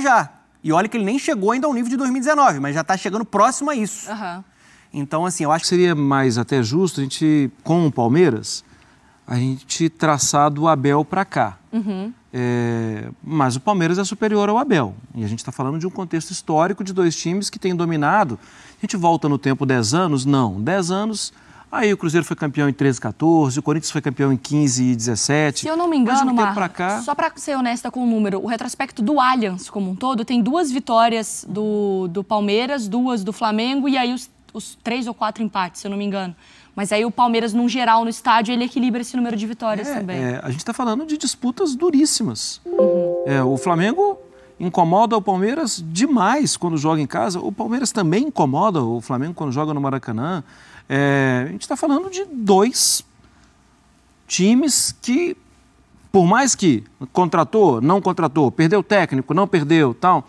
já. E olha que ele nem chegou ainda ao nível de 2019, mas já está chegando próximo a isso. Então, assim, eu acho que seria mais até justo a gente, com o Palmeiras, a gente traçar do Abel para cá. Mas o Palmeiras é superior ao Abel. E a gente está falando de um contexto histórico de dois times que têm dominado. A gente volta no tempo 10 anos? Não. 10 anos, aí o Cruzeiro foi campeão em 13, 14, o Corinthians foi campeão em 15 e 17. Se eu não me engano, cá... só para ser honesta com o número, o retrospecto do Allianz como um todo tem 2 vitórias do Palmeiras, 2 do Flamengo e aí os 3 ou 4 empates, se eu não me engano. Mas aí o Palmeiras, num geral, no estádio, ele equilibra esse número de vitórias também. A gente está falando de disputas duríssimas. O Flamengo incomoda o Palmeiras demais quando joga em casa. O Palmeiras também incomoda o Flamengo quando joga no Maracanã. A gente está falando de 2 times que, por mais que contratou, não contratou, perdeu técnico, não perdeu, tal...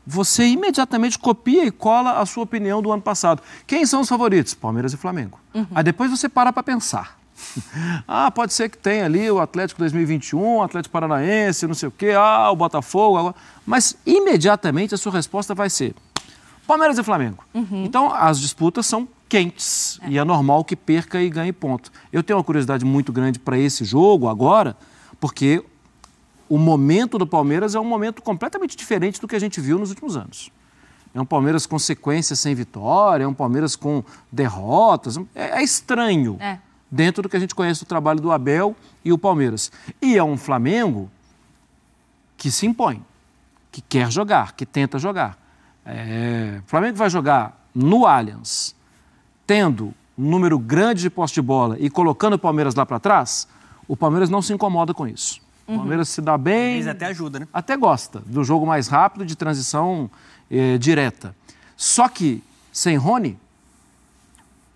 Você imediatamente copia e cola a sua opinião do ano passado. Quem são os favoritos? Palmeiras e Flamengo. Aí depois você para pensar. Pode ser que tenha ali o Atlético 2021, o Atlético Paranaense, não sei o quê, o Botafogo. Mas imediatamente a sua resposta vai ser Palmeiras e Flamengo. Então as disputas são quentes e é normal que perca e ganhe ponto. Eu tenho uma curiosidade muito grande para esse jogo agora, porque... o momento do Palmeiras é um momento completamente diferente do que a gente viu nos últimos anos. É um Palmeiras com sequências sem vitória, é um Palmeiras com derrotas. É estranho dentro do que a gente conhece do trabalho do Abel e o Palmeiras. E é um Flamengo que se impõe, que quer jogar, que tenta jogar. O Flamengo vai jogar no Allianz, tendo um número grande de posse de bola e colocando o Palmeiras lá para trás, o Palmeiras não se incomoda com isso. O Palmeiras se dá bem... Mas até ajuda, né? Até gosta do jogo mais rápido, de transição direta. Só que sem Rony,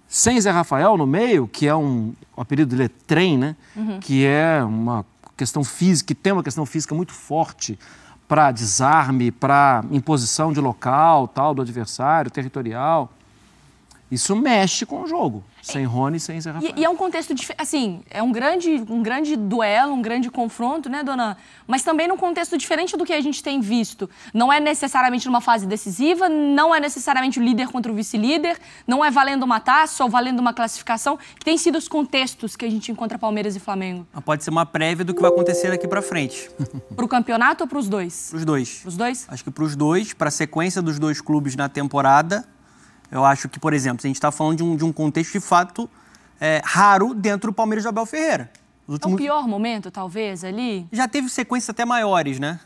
sem Zé Rafael no meio, que é o apelido dele é trem, né? Que é uma questão física, que tem uma questão física muito forte para desarme, para imposição de local, tal, do adversário, territorial. Isso mexe com o jogo, sem Rony e sem Zé Rafael. E é um contexto, assim, é um grande duelo, um grande confronto, né, dona? Mas também num contexto diferente do que a gente tem visto. Não é necessariamente numa fase decisiva, não é necessariamente o líder contra o vice-líder, não é valendo uma taça ou valendo uma classificação, que tem sido os contextos que a gente encontra Palmeiras e Flamengo. Pode ser uma prévia do que vai acontecer daqui pra frente. Pro campeonato ou pros dois? Pros dois. Pros dois? Acho que pros dois, pra sequência dos 2 clubes na temporada... Eu acho que, por exemplo, a gente está falando de um contexto de fato raro dentro do Palmeiras de Abel Ferreira. É o pior momento, talvez, ali? Já teve sequências até maiores, né?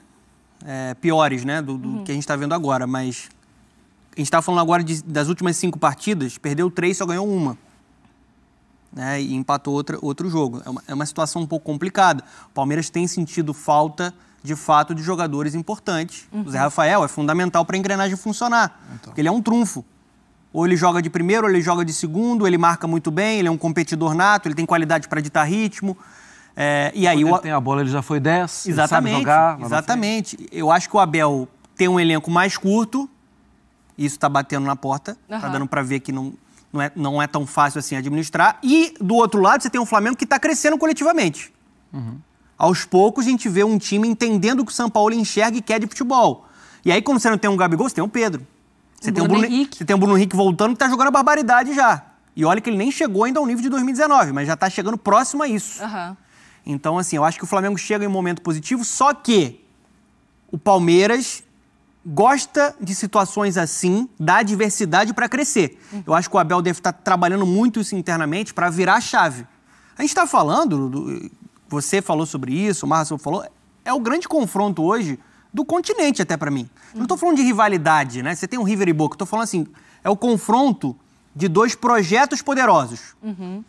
Piores, né? Do que a gente está vendo agora. Mas a gente está falando agora das últimas 5 partidas, perdeu 3, só ganhou 1. Né? E empatou outro jogo. É uma situação um pouco complicada. O Palmeiras tem sentido falta, de fato, de jogadores importantes. O Zé Rafael é fundamental para a engrenagem funcionar. Porque ele é um trunfo. Ou ele joga de primeiro, ou ele joga de segundo, ele marca muito bem, ele é um competidor nato, ele tem qualidade para ditar ritmo. E aí, quando ele tem a bola, ele já foi 10, exatamente, ele sabe jogar. Exatamente. Eu acho que o Abel tem um elenco mais curto, isso está batendo na porta, está dando para ver que não é tão fácil assim administrar. E, do outro lado, você tem um Flamengo que está crescendo coletivamente. Aos poucos, a gente vê um time entendendo o que o São Paulo enxerga e quer de futebol. E aí, quando você não tem um Gabigol, você tem um Pedro. Você tem o Bruno Henrique voltando, que tá jogando a barbaridade já. E olha que ele nem chegou ainda ao nível de 2019, mas já tá chegando próximo a isso. Então, assim, eu acho que o Flamengo chega em um momento positivo, só que o Palmeiras gosta de situações assim, da adversidade para crescer. Eu acho que o Abel deve estar trabalhando muito isso internamente para virar a chave. A gente está falando, você falou sobre isso, o Márcio falou, é o grande confronto hoje do continente até para mim. Não estou falando de rivalidade, né? Você tem um River e Boca. Estou falando assim, é o confronto de 2 projetos poderosos.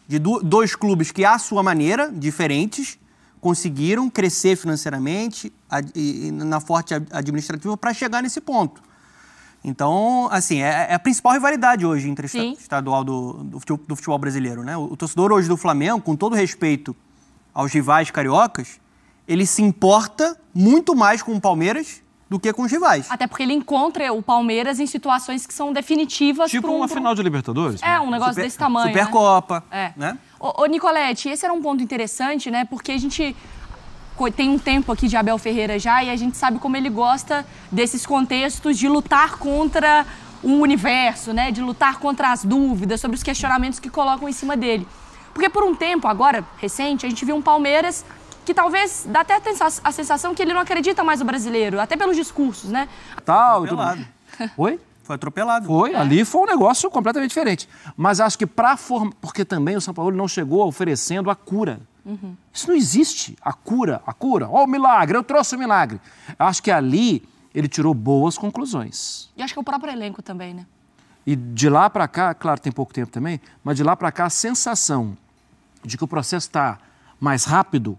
De 2 clubes que, à sua maneira, diferentes, conseguiram crescer financeiramente e na forte administrativa para chegar nesse ponto. Então, assim, é a principal rivalidade hoje entre estadual do futebol brasileiro, né? O torcedor hoje do Flamengo, com todo respeito aos rivais cariocas, ele se importa muito mais com o Palmeiras do que com os rivais. Até porque ele encontra o Palmeiras em situações que são definitivas. Tipo uma final de Libertadores. Um negócio desse tamanho. Supercopa, né? Ô, Nicolete, esse era um ponto interessante, né? Porque a gente... tem um tempo aqui de Abel Ferreira já e a gente sabe como ele gosta desses contextos de lutar contra o universo, né? De lutar contra as dúvidas, sobre os questionamentos que colocam em cima dele. Porque por um tempo, agora, recente, a gente viu um Palmeiras que talvez dá até a sensação que ele não acredita mais no brasileiro, até pelos discursos, né? Atropelado. Oi? Foi atropelado. Foi, ali foi um negócio completamente diferente. Mas acho que porque também o São Paulo não chegou oferecendo a cura. Isso não existe, a cura. Ó, o milagre, eu trouxe o milagre. Acho que ali ele tirou boas conclusões. E acho que o próprio elenco também, né? E de lá para cá, claro, tem pouco tempo também, mas de lá para cá a sensação de que o processo está mais rápido,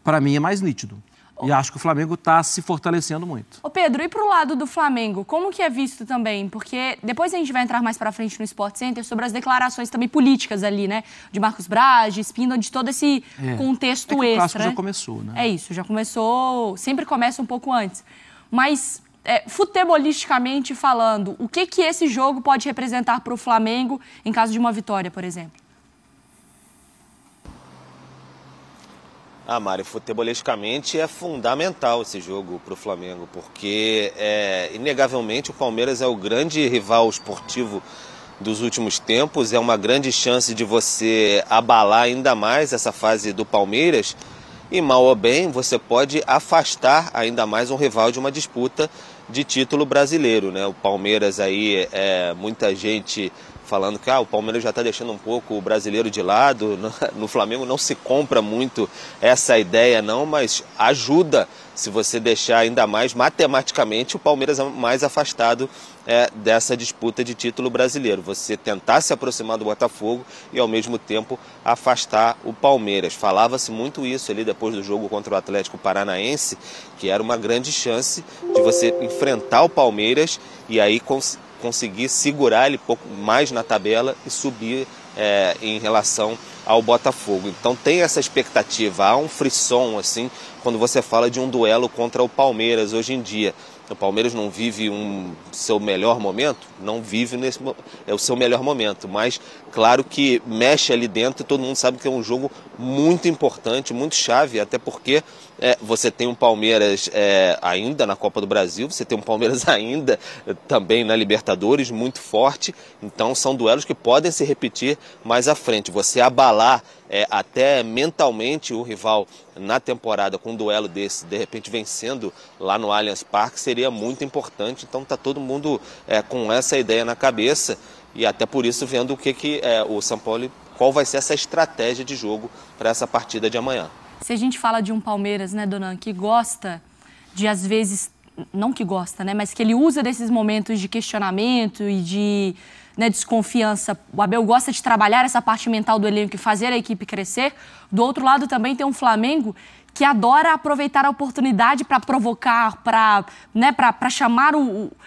para mim é mais nítido. E acho que o Flamengo está se fortalecendo muito. Ô Pedro, e pro lado do Flamengo, como que é visto também? Porque depois a gente vai entrar mais pra frente no Sport Center sobre as declarações também políticas ali, né? De Marcos Braz, de Spindle, de todo esse contexto extra. O clássico já começou, né? É isso, já começou, sempre começa um pouco antes. Mas, futebolisticamente falando, o que esse jogo pode representar pro Flamengo em caso de uma vitória, por exemplo? Mário, futebolisticamente é fundamental esse jogo para o Flamengo, porque inegavelmente o Palmeiras é o grande rival esportivo dos últimos tempos, é uma grande chance de você abalar ainda mais essa fase do Palmeiras e, mal ou bem, você pode afastar ainda mais um rival de uma disputa de título brasileiro, né? O Palmeiras aí, muita gente falando que o Palmeiras já está deixando um pouco o brasileiro de lado. No Flamengo não se compra muito essa ideia não, mas ajuda se você deixar ainda mais matematicamente o Palmeiras mais afastado dessa disputa de título brasileiro. Você tentar se aproximar do Botafogo e ao mesmo tempo afastar o Palmeiras. Falava-se muito isso ali depois do jogo contra o Atlético Paranaense, que era uma grande chance de você enfrentar o Palmeiras e aí conseguir segurar ele um pouco mais na tabela e subir em relação ao Botafogo. Então tem essa expectativa, há um frisson assim quando você fala de um duelo contra o Palmeiras hoje em dia. O Palmeiras não vive seu melhor momento? Não vive o seu melhor momento, mas claro que mexe ali dentro e todo mundo sabe que é um jogo muito importante, muito chave, até porque você tem um Palmeiras ainda na Copa do Brasil, você tem um Palmeiras ainda também na Libertadores, muito forte, então são duelos que podem se repetir mais à frente. Você abalar até mentalmente o rival na temporada com um duelo desse, de repente vencendo lá no Allianz Parque, seria muito importante. Então está todo mundo com essa ideia na cabeça e até por isso vendo o São Paulo, qual vai ser essa estratégia de jogo para essa partida de amanhã. Se a gente fala de um Palmeiras, né, Donan, que gosta de, às vezes, não que gosta, né, mas que ele usa desses momentos de questionamento e de desconfiança. O Abel gosta de trabalhar essa parte mental do elenco e fazer a equipe crescer. Do outro lado também tem um Flamengo que adora aproveitar a oportunidade para provocar, para chamar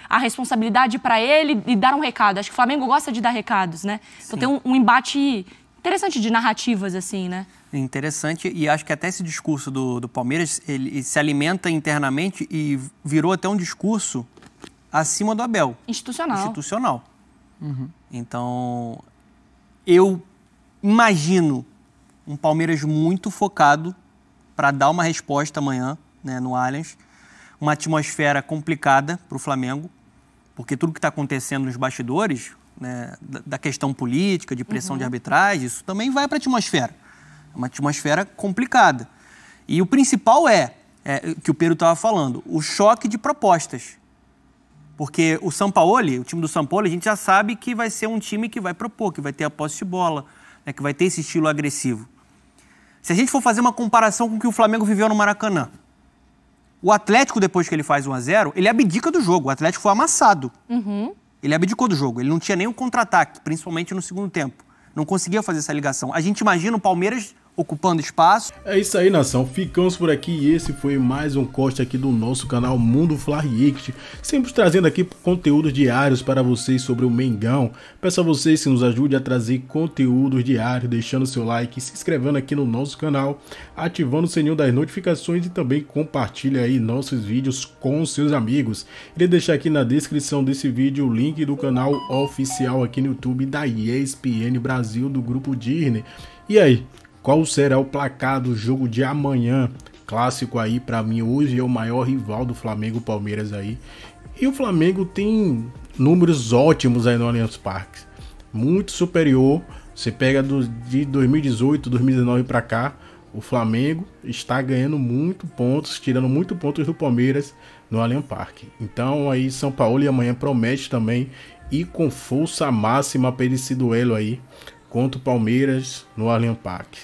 a responsabilidade para ele e dar um recado. Acho que o Flamengo gosta de dar recados, né? Então tem um embate interessante de narrativas, assim, né? Interessante, e acho que até esse discurso do Palmeiras, ele se alimenta internamente e virou até um discurso acima do Abel. Institucional. Uhum. Então, eu imagino um Palmeiras muito focado para dar uma resposta amanhã, né, no Allianz. Uma atmosfera complicada para o Flamengo, porque tudo que está acontecendo nos bastidores, né, da questão política, de pressão de arbitragem, isso também vai para a atmosfera. É uma atmosfera complicada. E o principal que o Pedro estava falando, o choque de propostas. Porque o Sampaoli, o time do Sampaoli, a gente já sabe que vai ser um time que vai propor, que vai ter a posse de bola, né, que vai ter esse estilo agressivo. Se a gente for fazer uma comparação com o que o Flamengo viveu no Maracanã, o Atlético, depois que ele faz 1-0, ele abdica do jogo. O Atlético foi amassado. Ele abdicou do jogo. Ele não tinha nenhum contra-ataque, principalmente no segundo tempo. Não conseguia fazer essa ligação. A gente imagina o Palmeiras ocupando espaço. É isso aí, nação. Ficamos por aqui e esse foi mais um corte aqui do nosso canal Mundo Fla React, sempre trazendo aqui conteúdos diários para vocês sobre o Mengão. Peço a vocês que nos ajudem a trazer conteúdos diários, deixando seu like, se inscrevendo aqui no nosso canal, ativando o sininho das notificações e também compartilha aí nossos vídeos com seus amigos. Irei deixar aqui na descrição desse vídeo o link do canal oficial aqui no YouTube da ESPN Brasil do Grupo Disney. E aí? Qual será o placar do jogo de amanhã? clássico aí, para mim hoje é o maior rival do Flamengo, Palmeiras aí. E o Flamengo tem números ótimos aí no Allianz Parque, muito superior. Você pega de 2018, 2019 para cá, o Flamengo está ganhando muito pontos, tirando muito pontos do Palmeiras no Allianz Parque. Então aí São Paulo e amanhã promete também ir com força máxima para esse duelo aí contra o Palmeiras no Allianz Parque.